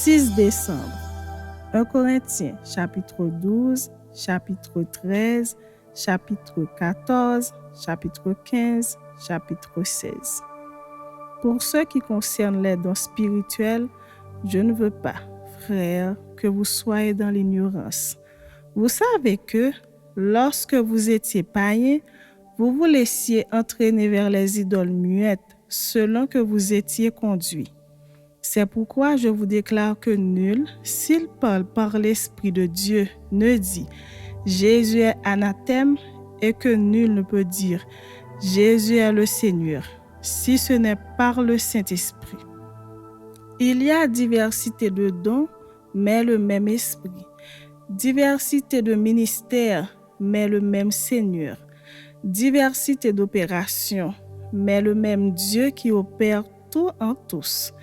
6 décembre. 1 Corinthiens, chapitre 12, chapitre 13, chapitre 14, chapitre 15, chapitre 16. Pour ce qui concerne les dons spirituels, je ne veux pas, frères, que vous soyez dans l'ignorance. Vous savez que, lorsque vous étiez païens, vous vous laissiez entraîner vers les idoles muettes selon que vous étiez conduits. C'est pourquoi je vous déclare que nul, s'il parle par l'Esprit de Dieu, ne dit « Jésus est anathème » et que nul ne peut dire « Jésus est le Seigneur » si ce n'est par le Saint-Esprit. Il y a diversité de dons, mais le même Esprit. Diversité de ministères, mais le même Seigneur. Diversité d'opérations, mais le même Dieu qui opère tout en tous.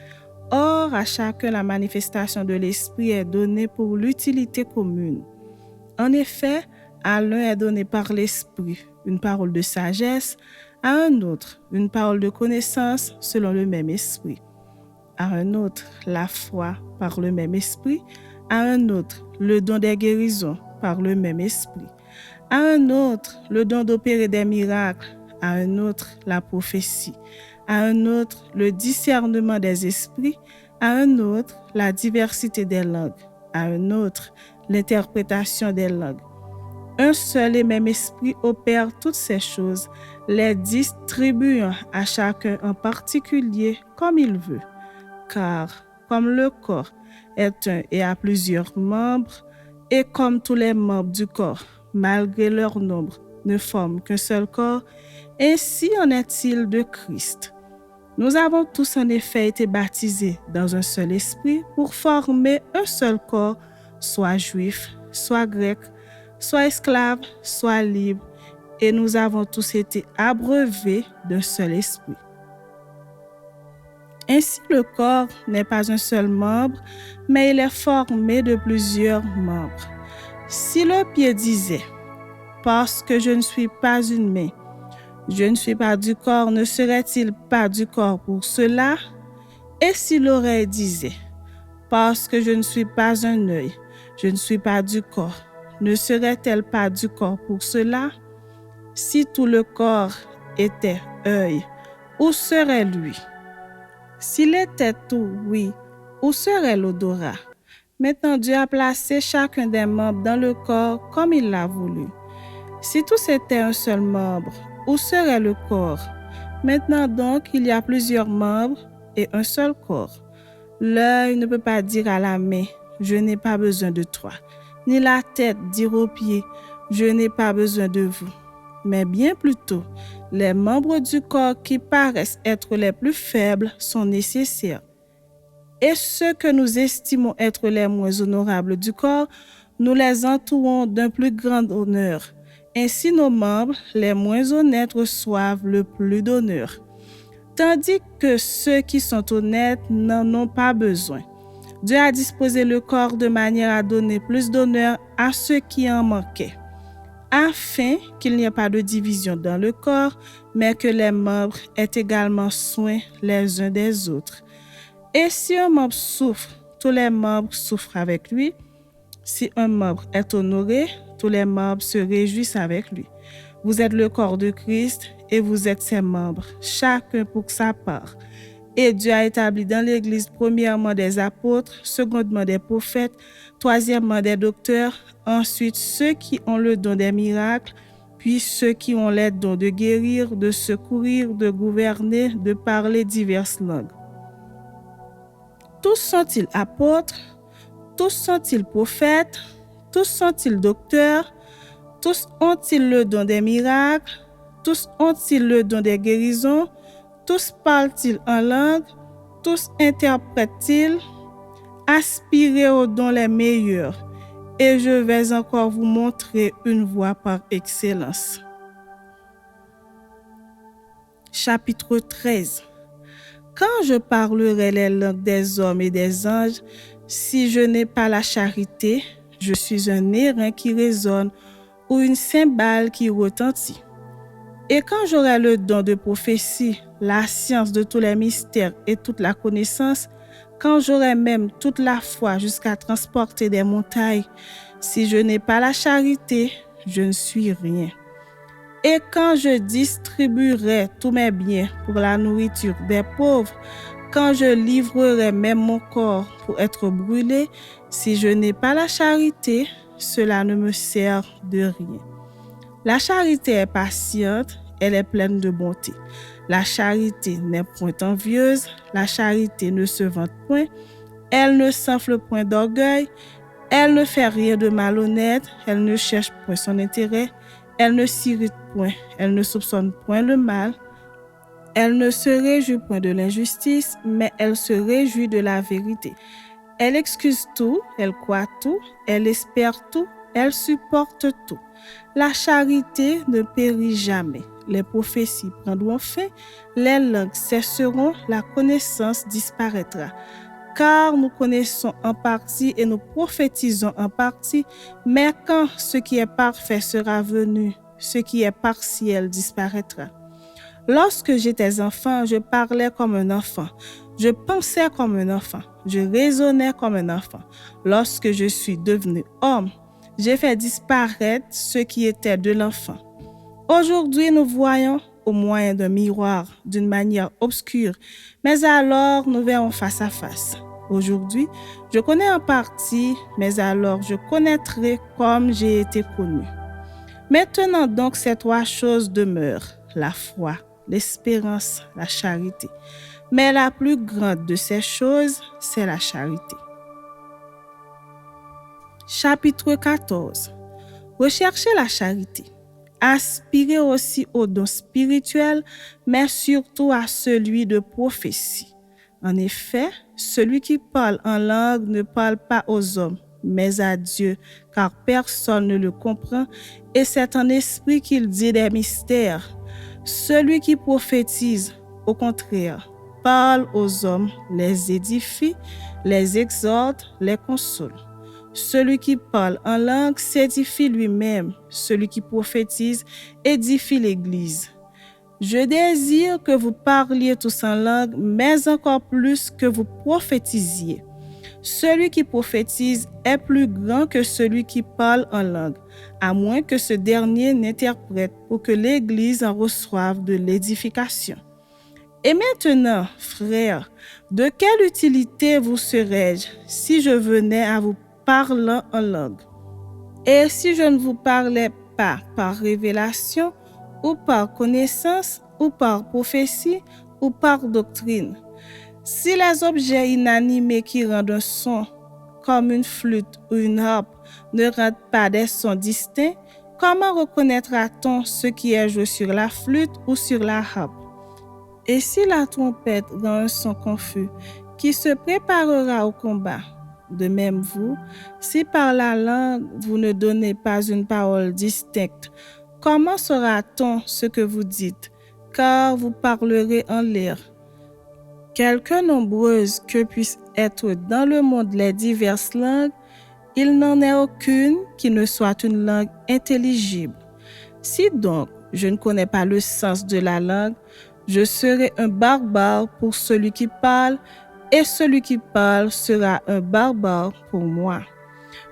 Or, à chacun la manifestation de l'Esprit est donnée pour l'utilité commune. En effet, à l'un est donnée par l'Esprit une parole de sagesse, à un autre une parole de connaissance selon le même Esprit, à un autre la foi par le même Esprit, à un autre le don des guérisons par le même Esprit, à un autre le don d'opérer des miracles, à un autre la prophétie, à un autre le discernement des esprits, à un autre la diversité des langues, à un autre l'interprétation des langues. Un seul et même esprit opère toutes ces choses, les distribuant à chacun en particulier comme il veut. Car comme le corps est un et a plusieurs membres, et comme tous les membres du corps, malgré leur nombre, ne forment qu'un seul corps, ainsi en est-il de Christ. Nous avons tous en effet été baptisés dans un seul esprit pour former un seul corps, soit juif, soit grec, soit esclave, soit libre, et nous avons tous été abreuvés d'un seul esprit. Ainsi, le corps n'est pas un seul membre, mais il est formé de plusieurs membres. Si le pied disait « Parce que je ne suis pas une main, je ne suis pas du corps, ne serait-il pas du corps pour cela ?» Et si l'oreille disait « Parce que je ne suis pas un œil, je ne suis pas du corps, ne serait-elle pas du corps pour cela ?» Si tout le corps était œil, où serait lui? S'il était tout, oui, où serait l'odorat? Maintenant, Dieu a placé chacun des membres dans le corps comme il l'a voulu. Si tous étaient un seul membre, où serait le corps? Maintenant donc, il y a plusieurs membres et un seul corps. L'œil ne peut pas dire à la main, je n'ai pas besoin de toi, ni la tête dire aux pieds, je n'ai pas besoin de vous. Mais bien plutôt, les membres du corps qui paraissent être les plus faibles sont nécessaires. Et ceux que nous estimons être les moins honorables du corps, nous les entourons d'un plus grand honneur. Ainsi, nos membres, les moins honnêtes, reçoivent le plus d'honneur, tandis que ceux qui sont honnêtes n'en ont pas besoin. Dieu a disposé le corps de manière à donner plus d'honneur à ceux qui en manquaient, afin qu'il n'y ait pas de division dans le corps, mais que les membres aient également soin les uns des autres. Et si un membre souffre, tous les membres souffrent avec lui. Si un membre est honoré, tous les membres se réjouissent avec lui. Vous êtes le corps de Christ et vous êtes ses membres, chacun pour sa part. Et Dieu a établi dans l'Église premièrement des apôtres, secondement des prophètes, troisièmement des docteurs, ensuite ceux qui ont le don des miracles, puis ceux qui ont les dons de guérir, de secourir, de gouverner, de parler diverses langues. Tous sont-ils apôtres? Tous sont-ils prophètes? Tous sont-ils docteurs? Tous ont-ils le don des miracles? Tous ont-ils le don des guérisons? Tous parlent-ils en langue? Tous interprètent-ils? Aspirez aux dons les meilleurs, et je vais encore vous montrer une voie par excellence. Chapitre 13. Quand je parlerai les langues des hommes et des anges, si je n'ai pas la charité, je suis un airain qui résonne ou une cymbale qui retentit. Et quand j'aurai le don de prophétie, la science de tous les mystères et toute la connaissance, quand j'aurai même toute la foi jusqu'à transporter des montagnes, si je n'ai pas la charité, je ne suis rien. Et quand je distribuerai tous mes biens pour la nourriture des pauvres, quand je livrerai même mon corps pour être brûlé, si je n'ai pas la charité, cela ne me sert de rien. La charité est patiente, elle est pleine de bonté. La charité n'est point envieuse, la charité ne se vante point, elle ne s'enfle point d'orgueil, elle ne fait rien de malhonnête, elle ne cherche point son intérêt, elle ne s'irrite point, elle ne soupçonne point le mal, elle ne se réjouit point de l'injustice, mais elle se réjouit de la vérité. Elle excuse tout, elle croit tout, elle espère tout, elle supporte tout. La charité ne périt jamais. Les prophéties prendront fin, les langues cesseront, la connaissance disparaîtra. Car nous connaissons en partie et nous prophétisons en partie, mais quand ce qui est parfait sera venu, ce qui est partiel disparaîtra. Lorsque j'étais enfant, je parlais comme un enfant, je pensais comme un enfant, je raisonnais comme un enfant. Lorsque je suis devenu homme, j'ai fait disparaître ce qui était de l'enfant. Aujourd'hui, nous voyons au moyen d'un miroir d'une manière obscure, mais alors nous verrons face à face. Aujourd'hui, je connais en partie, mais alors je connaîtrai comme j'ai été connu. Maintenant donc, ces trois choses demeurent, la foi, l'espérance, la charité. Mais la plus grande de ces choses, c'est la charité. Chapitre 14. Recherchez la charité. Aspirez aussi aux dons spirituels, mais surtout à celui de prophétie. En effet, celui qui parle en langue ne parle pas aux hommes, mais à Dieu, car personne ne le comprend, et c'est en esprit qu'il dit des mystères. Celui qui prophétise, au contraire, parle aux hommes, les édifie, les exhorte, les console. Celui qui parle en langue s'édifie lui-même. Celui qui prophétise édifie l'Église. Je désire que vous parliez tous en langue, mais encore plus que vous prophétisiez. Celui qui prophétise est plus grand que celui qui parle en langue, à moins que ce dernier n'interprète pour que l'Église en reçoive de l'édification. Et maintenant, frères, de quelle utilité vous serais-je si je venais à vous parlant en langue? Et si je ne vous parlais pas par révélation, ou par connaissance, ou par prophétie, ou par doctrine? Si les objets inanimés qui rendent un son, comme une flûte ou une harpe, ne rendent pas des sons distincts, comment reconnaîtra-t-on ce qui est joué sur la flûte ou sur la harpe? Et si la trompette rend un son confus, qui se préparera au combat? De même vous, si par la langue vous ne donnez pas une parole distincte, comment saura-t-on ce que vous dites? Car vous parlerez en l'air. Quelque nombreuses que puissent être dans le monde les diverses langues, il n'en est aucune qui ne soit une langue intelligible. Si donc je ne connais pas le sens de la langue, je serai un barbare pour celui qui parle, et celui qui parle sera un barbare pour moi.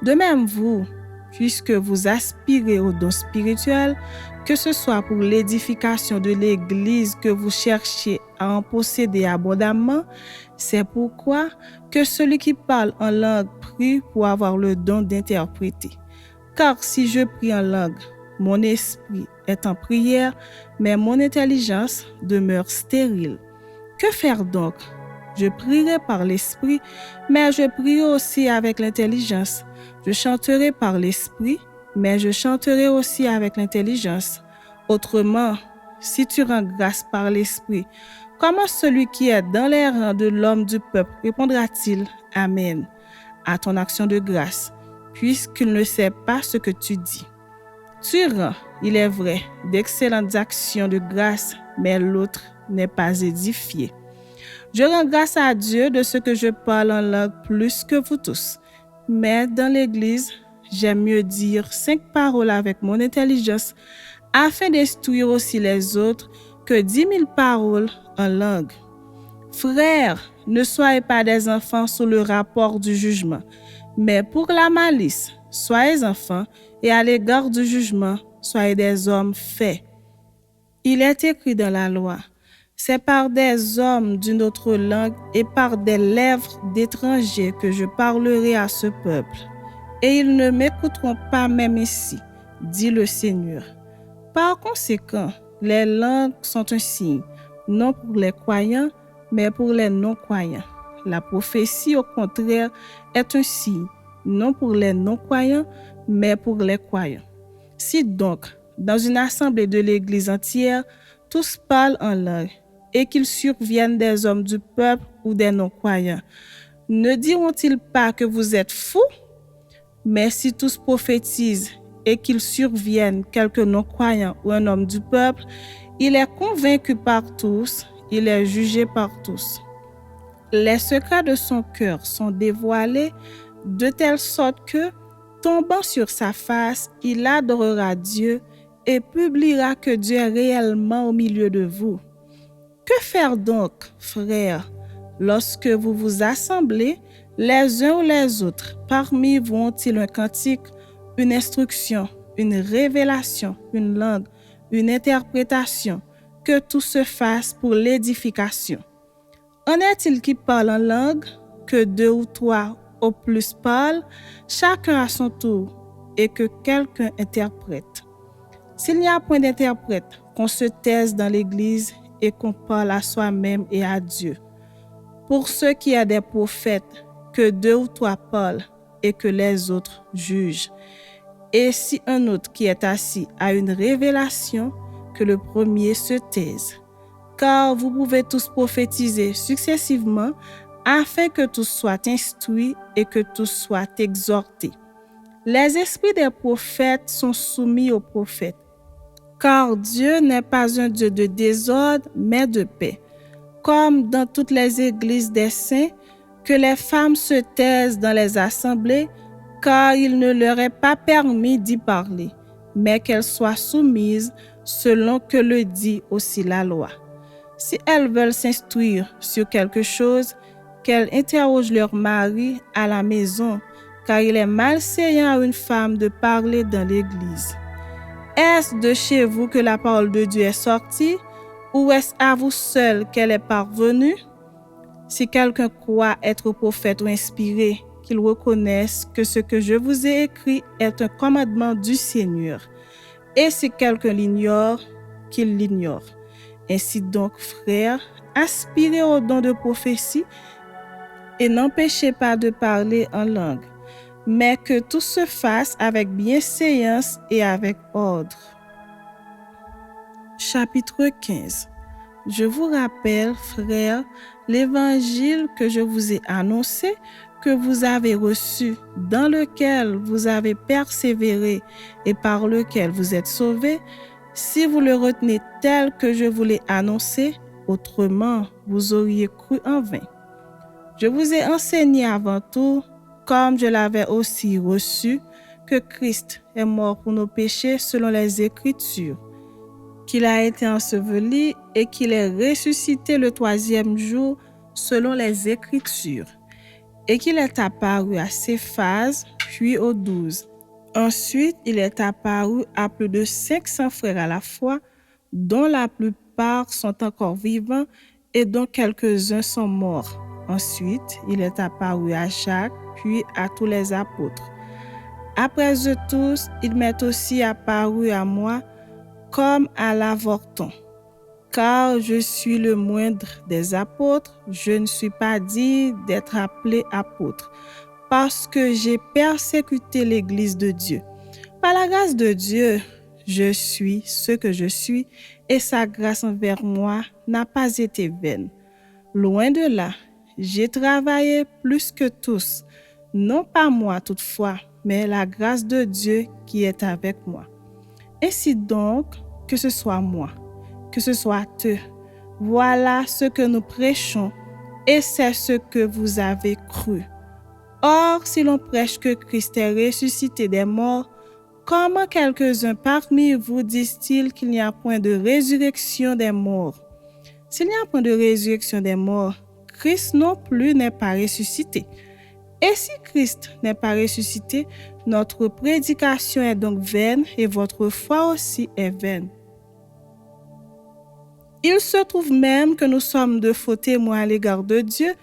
De même vous, puisque vous aspirez aux dons spirituels, que ce soit pour l'édification de l'Église que vous cherchez à en posséder abondamment, c'est pourquoi que celui qui parle en langue prie pour avoir le don d'interpréter. Car si je prie en langue, mon esprit est en prière, mais mon intelligence demeure stérile. Que faire donc? Je prierai par l'esprit, mais je prierai aussi avec l'intelligence. Je chanterai par l'esprit, mais je chanterai aussi avec l'intelligence. Autrement, si tu rends grâce par l'esprit, comment celui qui est dans les rangs de l'homme du peuple répondra-t-il « Amen » à ton action de grâce, puisqu'il ne sait pas ce que tu dis? Tu rends, il est vrai, d'excellentes actions de grâce, mais l'autre n'est pas édifié. Je rends grâce à Dieu de ce que je parle en langue plus que vous tous. Mais dans l'Église, j'aime mieux dire 5 paroles avec mon intelligence afin d'instruire aussi les autres que 10 000 paroles en langue. Frères, ne soyez pas des enfants sous le rapport du jugement, mais pour la malice, soyez enfants, et à l'égard du jugement, soyez des hommes faits. Il est écrit dans la loi, c'est par des hommes d'une autre langue et par des lèvres d'étrangers que je parlerai à ce peuple. Et ils ne m'écouteront pas même ici, dit le Seigneur. Par conséquent, les langues sont un signe, non pour les croyants, mais pour les non-croyants. La prophétie, au contraire, est un signe, non pour les non-croyants, mais pour les croyants. Si donc, dans une assemblée de l'Église entière, tous parlent en langue, et qu'il survienne des hommes du peuple ou des non-croyants, ne diront-ils pas que vous êtes fous? Mais si tous prophétisent et qu'il survienne quelques non-croyants ou un homme du peuple, il est convaincu par tous, il est jugé par tous. Les secrets de son cœur sont dévoilés de telle sorte que, tombant sur sa face, il adorera Dieu et publiera que Dieu est réellement au milieu de vous. Que faire donc, frères, lorsque vous vous assemblez, les uns ou les autres, parmi vous ont-ils un cantique, une instruction, une révélation, une langue, une interprétation, que tout se fasse pour l'édification. En est-il qui parle en langue, que 2 ou 3 au plus parlent, chacun à son tour, et que quelqu'un interprète. S'il n'y a point d'interprète, qu'on se taise dans l'Église et qu'on parle à soi-même et à Dieu. Pour ceux qui est des prophètes, que 2 ou 3 parlent et que les autres jugent. Et si un autre qui est assis a une révélation, que le premier se taise. Car vous pouvez tous prophétiser successivement afin que tous soient instruits et que tous soient exhortés. Les esprits des prophètes sont soumis aux prophètes. Car Dieu n'est pas un Dieu de désordre, mais de paix. Comme dans toutes les églises des saints, que les femmes se taisent dans les assemblées, car il ne leur est pas permis d'y parler, mais qu'elles soient soumises selon que le dit aussi la loi. Si elles veulent s'instruire sur quelque chose, qu'elles interrogent leur mari à la maison, car il est malséant à une femme de parler dans l'église. Est-ce de chez vous que la parole de Dieu est sortie, ou est-ce à vous seul qu'elle est parvenue? Si quelqu'un croit être prophète ou inspiré, qu'il reconnaisse que ce que je vous ai écrit est un commandement du Seigneur. Et si quelqu'un l'ignore, qu'il l'ignore. Ainsi donc, frères, aspirez au don de prophétie et n'empêchez pas de parler en langue, mais que tout se fasse avec bienséance et avec ordre. Chapitre 15. Je vous rappelle, frères, l'évangile que je vous ai annoncé, que vous avez reçu, dans lequel vous avez persévéré et par lequel vous êtes sauvés, si vous le retenez tel que je vous l'ai annoncé, autrement vous auriez cru en vain. Je vous ai enseigné avant tout, comme je l'avais aussi reçu, que Christ est mort pour nos péchés selon les Écritures, qu'il a été enseveli et qu'il est ressuscité le 3e jour selon les Écritures, et qu'il est apparu à Céphase, puis aux 12. Ensuite, il est apparu à plus de 500 frères à la fois, dont la plupart sont encore vivants et dont quelques-uns sont morts. Ensuite, il est apparu à Jacques, puis à tous les apôtres. Après eux tous, il m'est aussi apparu à moi comme à l'avorton. Car je suis le moindre des apôtres, je ne suis pas digne d'être appelé apôtre, parce que j'ai persécuté l'Église de Dieu. Par la grâce de Dieu, je suis ce que je suis, et sa grâce envers moi n'a pas été vaine. Loin de là, j'ai travaillé plus que tous, non pas moi toutefois, mais la grâce de Dieu qui est avec moi. Ainsi donc, que ce soit moi, que ce soit eux, voilà ce que nous prêchons, et c'est ce que vous avez cru. Or, si l'on prêche que Christ est ressuscité des morts, comment quelques-uns parmi vous disent-ils qu'il n'y a point de résurrection des morts? S'il n'y a point de résurrection des morts, Christ non plus n'est pas ressuscité. Et si Christ n'est pas ressuscité, notre prédication est donc vaine et votre foi aussi est vaine. Il se trouve même que nous sommes de faux témoins à l'égard de Dieu,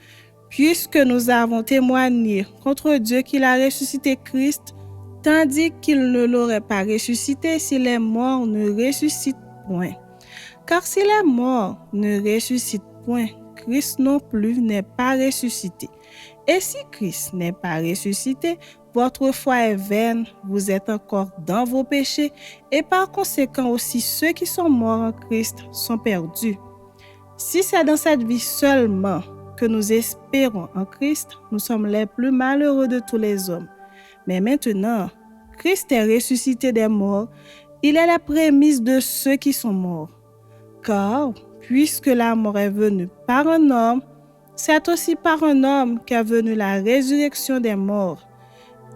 puisque nous avons témoigné contre Dieu qu'il a ressuscité Christ, tandis qu'il ne l'aurait pas ressuscité si les morts ne ressuscitent point. Car si les morts ne ressuscitent point, Christ non plus n'est pas ressuscité. Et si Christ n'est pas ressuscité, votre foi est vaine, vous êtes encore dans vos péchés, et par conséquent aussi ceux qui sont morts en Christ sont perdus. Si c'est dans cette vie seulement que nous espérons en Christ, nous sommes les plus malheureux de tous les hommes. Mais maintenant, Christ est ressuscité des morts, il est la prémisse de ceux qui sont morts. Car, puisque la mort est venue par un homme, c'est aussi par un homme qu'est venue la résurrection des morts.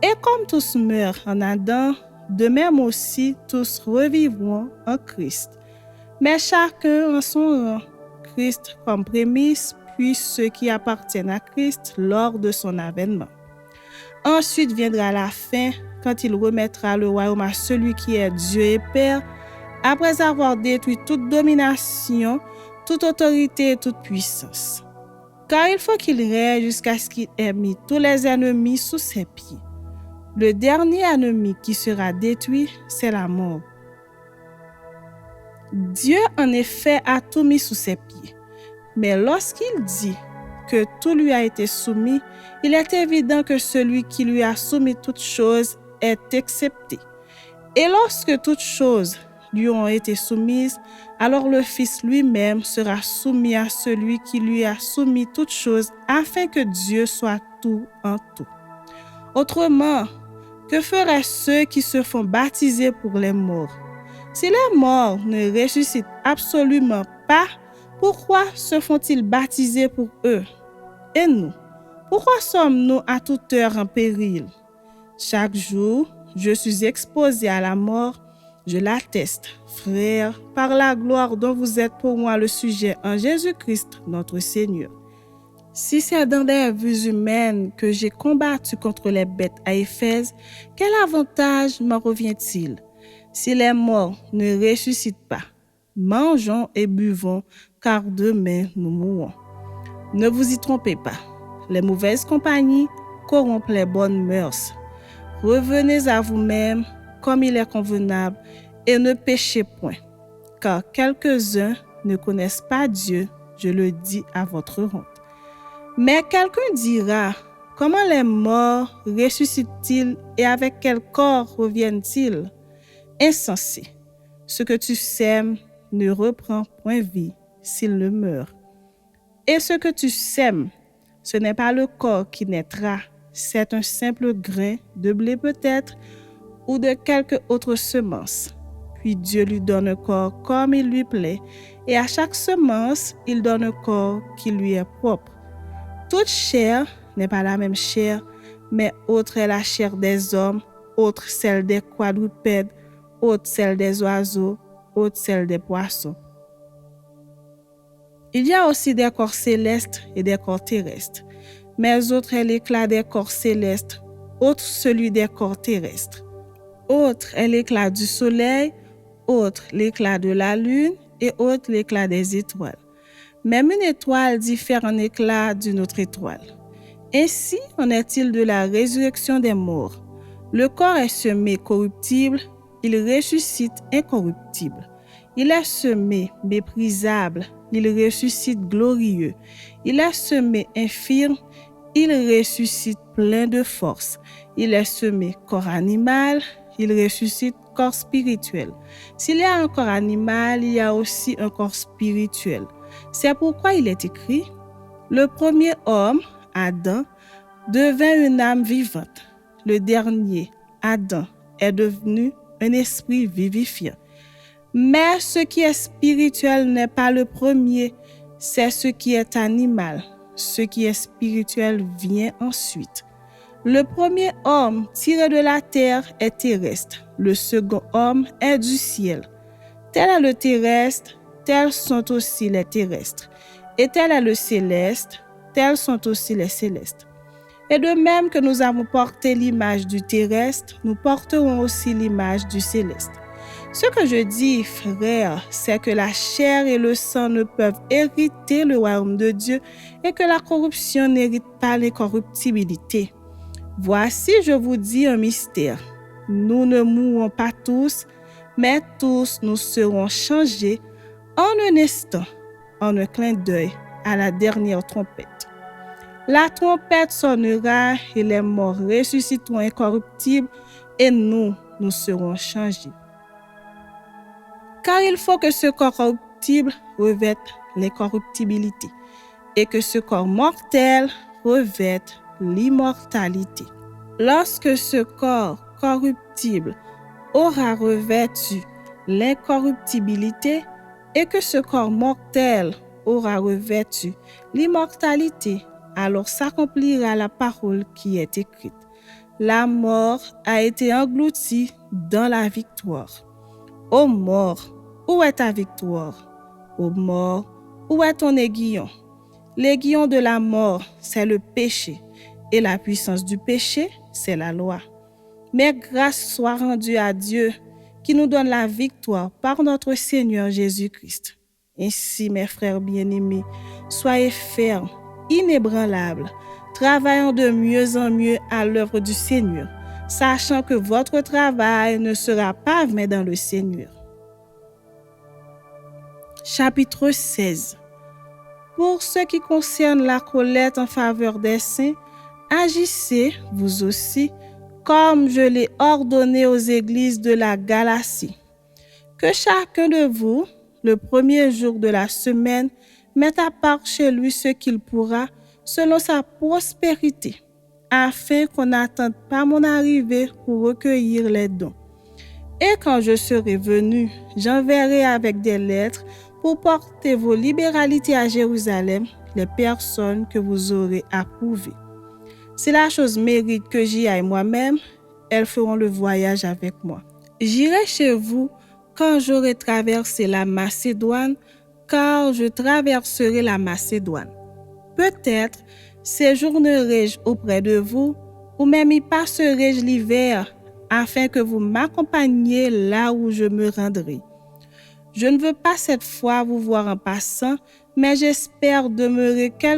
Et comme tous meurent en Adam, de même aussi tous revivront en Christ. Mais chacun en son rang, Christ comme prémisse, puis ceux qui appartiennent à Christ lors de son avènement. Ensuite viendra la fin, quand il remettra le royaume à celui qui est Dieu et Père, après avoir détruit toute domination, toute autorité et toute puissance. Car il faut qu'il règne jusqu'à ce qu'il ait mis tous les ennemis sous ses pieds. Le dernier ennemi qui sera détruit, c'est la mort. Dieu, en effet, a tout mis sous ses pieds. Mais lorsqu'il dit que tout lui a été soumis, il est évident que celui qui lui a soumis toutes choses est excepté. Et lorsque toutes choses lui ont été soumises, alors le Fils lui-même sera soumis à celui qui lui a soumis toutes choses, afin que Dieu soit tout en tout. Autrement, que feraient ceux qui se font baptiser pour les morts? Si les morts ne ressuscitent absolument pas, pourquoi se font-ils baptiser pour eux? Et nous, pourquoi sommes-nous à toute heure en péril? Chaque jour, je suis exposé à la mort. Je l'atteste, frères, par la gloire dont vous êtes pour moi le sujet en Jésus-Christ, notre Seigneur. Si c'est dans des vues humaines que j'ai combattu contre les bêtes à Éphèse, quel avantage m'en revient-il? Si les morts ne ressuscitent pas, mangeons et buvons, car demain nous mourrons. Ne vous y trompez pas, les mauvaises compagnies corrompent les bonnes mœurs. Revenez à vous-même comme il est convenable et ne péchez point, car quelques-uns ne connaissent pas Dieu, je le dis à votre honte. Mais quelqu'un dira, comment les morts ressuscitent-ils et avec quel corps reviennent-ils? Insensé, ce que tu sèmes ne reprend point vie s'il ne meurt. Et ce que tu sèmes, ce n'est pas le corps qui naîtra, c'est un simple grain de blé peut-être, ou de quelque autre semence. Puis Dieu lui donne un corps comme il lui plaît, et à chaque semence, il donne un corps qui lui est propre. Toute chair n'est pas la même chair, mais autre est la chair des hommes, autre celle des quadrupèdes, autre celle des oiseaux, autre celle des poissons. Il y a aussi des corps célestes et des corps terrestres, mais autre est l'éclat des corps célestes, autre celui des corps terrestres. Autre est l'éclat du soleil, autre l'éclat de la lune et autre l'éclat des étoiles. Même une étoile diffère en éclat d'une autre étoile. Ainsi en est-il de la résurrection des morts. Le corps est semé corruptible, il ressuscite incorruptible. Il est semé méprisable, il ressuscite glorieux. Il est semé infirme, il ressuscite plein de force. Il est semé corps animal, il ressuscite corps spirituel. S'il y a un corps animal, il y a aussi un corps spirituel. C'est pourquoi il est écrit, le premier homme, Adam, devint une âme vivante. Le dernier, Adam, est devenu un esprit vivifiant. Mais ce qui est spirituel n'est pas le premier, c'est ce qui est animal. Ce qui est spirituel vient ensuite. Le premier homme tiré de la terre est terrestre. Le second homme est du ciel. Tel est le terrestre, tels sont aussi les terrestres. Et tel est le céleste, tels sont aussi les célestes. Et de même que nous avons porté l'image du terrestre, nous porterons aussi l'image du céleste. Ce que je dis, frères, c'est que la chair et le sang ne peuvent hériter le royaume de Dieu et que la corruption n'hérite pas l'incorruptibilité. Voici, je vous dis un mystère. Nous ne mourrons pas tous, mais tous nous serons changés en un instant, en un clin d'œil, à la dernière trompette. La trompette sonnera et les morts ressusciteront incorruptibles et nous serons changés. Car il faut que ce corps corruptible revête l'incorruptibilité et que ce corps mortel revête l'immortalité. Lorsque ce corps corruptible aura revêtu l'incorruptibilité et que ce corps mortel aura revêtu l'immortalité, alors s'accomplira la parole qui est écrite. La mort a été engloutie dans la victoire. Ô mort, où est ta victoire? Ô mort, où est ton aiguillon? L'aiguillon de la mort, c'est le péché, et la puissance du péché, c'est la loi. Mais grâce soit rendue à Dieu, qui nous donne la victoire par notre Seigneur Jésus-Christ. Ainsi, mes frères bien-aimés, soyez fermes, inébranlables, travaillant de mieux en mieux à l'œuvre du Seigneur, sachant que votre travail ne sera pas vain dans le Seigneur. Chapitre 16. Pour ce qui concerne la collecte en faveur des saints, agissez, vous aussi, comme je l'ai ordonné aux églises de la Galatie. Que chacun de vous, le premier jour de la semaine, mette à part chez lui ce qu'il pourra, selon sa prospérité, afin qu'on n'attende pas mon arrivée pour recueillir les dons. Et quand je serai venu, j'enverrai avec des lettres pour porter vos libéralités à Jérusalem les personnes que vous aurez approuvées. Si la chose mérite que j'y aille moi-même, elles feront le voyage avec moi. J'irai chez vous quand j'aurai traversé la Macédoine, car je traverserai la Macédoine. Peut-être séjournerai-je auprès de vous, ou même y passerai-je l'hiver, afin que vous m'accompagniez là où je me rendrai. Je ne veux pas cette fois vous voir en passant, mais j'espère demeurer quelques